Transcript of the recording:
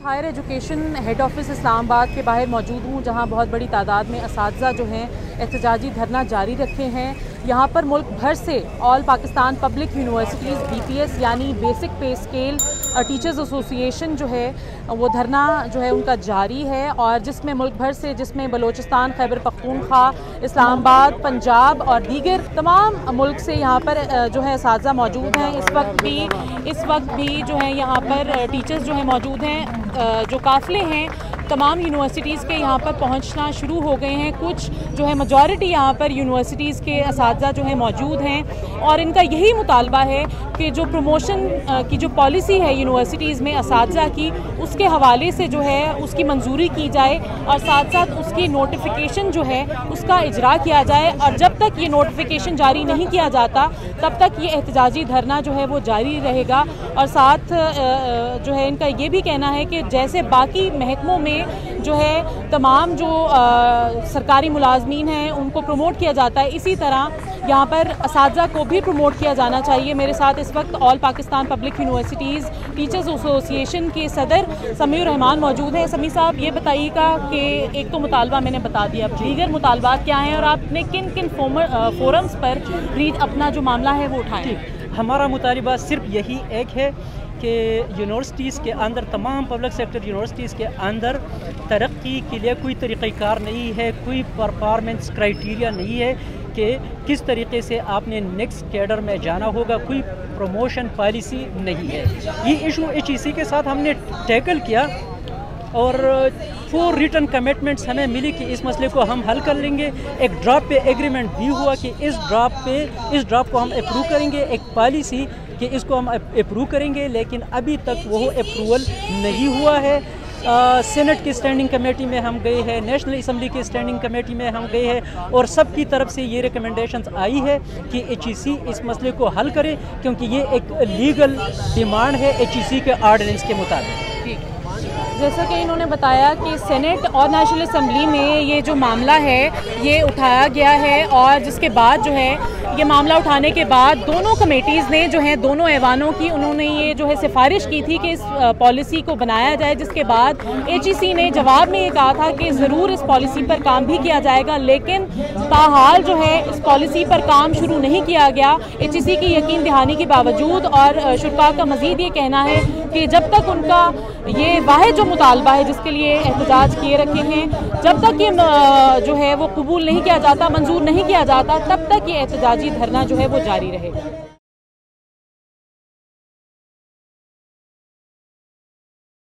Higher education head office Islamabad के बाहर मौजूद हूँ, जहाँ बहुत बड़ी तादाद में असातिज़ा जो हैं एहतजाजी धरना जारी रखे हैं। यहाँ पर मुल्क भर से all Pakistan public universities BPS यानी बेसिक पे स्केल टीचर्स एसोसिएशन जो है वो धरना जो है उनका जारी है, और जिसमें मुल्क भर से, जिसमें बलोचिस्तान, खैबर पख्तूनख्वा, इस्लामाबाद, पंजाब और दीगर तमाम मुल्क से यहाँ पर जो है असातिज़ा मौजूद हैं। इस वक्त भी जो है यहाँ पर टीचर्स जो है मौजूद हैं। जो काफ़िले हैं तमाम यूनिवर्सिटीज़ के यहाँ पर पहुँचना शुरू हो गए हैं। कुछ जो है मेजॉरिटी यहाँ पर यूनिवर्सिटीज़ के असातिज़ा जो है मौजूद हैं, और इनका यही मुतालबा है कि जो प्रमोशन की जो पॉलिसी है यूनिवर्सिटीज़ में असातिज़ा की, उसके हवाले से जो है उसकी मंजूरी की जाए, और साथ साथ उसकी नोटिफिकेशन जो है उसका इजरा किया जाए। और जब तक ये नोटिफिकेशन जारी नहीं किया जाता तब तक ये एहतजाजी धरना जो है वो जारी रहेगा। और साथ जो है इनका ये भी कहना है कि जैसे बाकी महकमों में जो है तमाम जो सरकारी मुलाजमीन हैं उनको प्रमोट किया जाता है, इसी तरह यहाँ पर असातिज़ा को भी प्रमोट किया जाना चाहिए। मेरे साथ इस वक्त all Pakistan public universities teachers association के सदर समीउर रहमान मौजूद हैं। समी साहब, ये बताइएगा कि एक तो मुतालबा मैंने बता दिया, दीगर मुतालबात क्या हैं और आपने किन किन फोरम्स पर अपना जो मामला है वो उठाएं? हमारा मुतालबा सिर्फ यही एक है कि यूनिवर्सिटीज़ के अंदर, तमाम पब्लिक सेक्टर यूनिवर्सिटीज़ के अंदर तरक्की के लिए कोई तरीक़ाकार नहीं है, कोई परफॉर्मेंस क्राइटेरिया नहीं है कि किस तरीके से आपने नेक्स्ट कैडर में जाना होगा, कोई प्रमोशन पॉलिसी नहीं है। ये इशू HEC के साथ हमने टैकल किया और 4 रिटन कमिटमेंट्स हमें मिली कि इस मसले को हम हल कर लेंगे। एक ड्राफ्ट पे एग्रीमेंट भी हुआ कि इस ड्राफ्ट को हम अप्रूव करेंगे, एक पॉलिसी कि इसको हम अप्रूव करेंगे, लेकिन अभी तक वो अप्रूवल नहीं हुआ है। सेनेट की स्टैंडिंग कमेटी में हम गए हैं, नेशनल असम्बली की स्टैंडिंग कमेटी में हम गए हैं, और सब की तरफ से ये रिकमेंडेशंस आई है कि HEC इस मसले को हल करे, क्योंकि ये एक लीगल डिमांड है HEC के ऑर्डिनेंस के मुताबिक। जैसा कि इन्होंने बताया कि सेनेट और नेशनल असम्बली में ये जो मामला है ये उठाया गया है, और जिसके बाद जो है ये मामला उठाने के बाद दोनों कमेटीज़ ने जो है, दोनों ऐवानों की, उन्होंने ये जो है सिफारिश की थी कि इस पॉलिसी को बनाया जाए, जिसके बाद HEC ने जवाब में ये कहा था कि ज़रूर इस पॉलिसी पर काम भी किया जाएगा, लेकिन ताहाल जो है इस पॉलिसी पर काम शुरू नहीं किया गया HEC की यकीन दहानी के बावजूद। और शुरा का मज़ीद ये कहना है कि जब तक उनका ये वाहिद जो मुतालबा है जिसके लिए एहतजाज किए रखे हैं, जब तक ये जो है वो कबूल नहीं किया जाता, मंजूर नहीं किया जाता, तब तक ये एहतजाजी धरना जो है वो जारी रहेगा।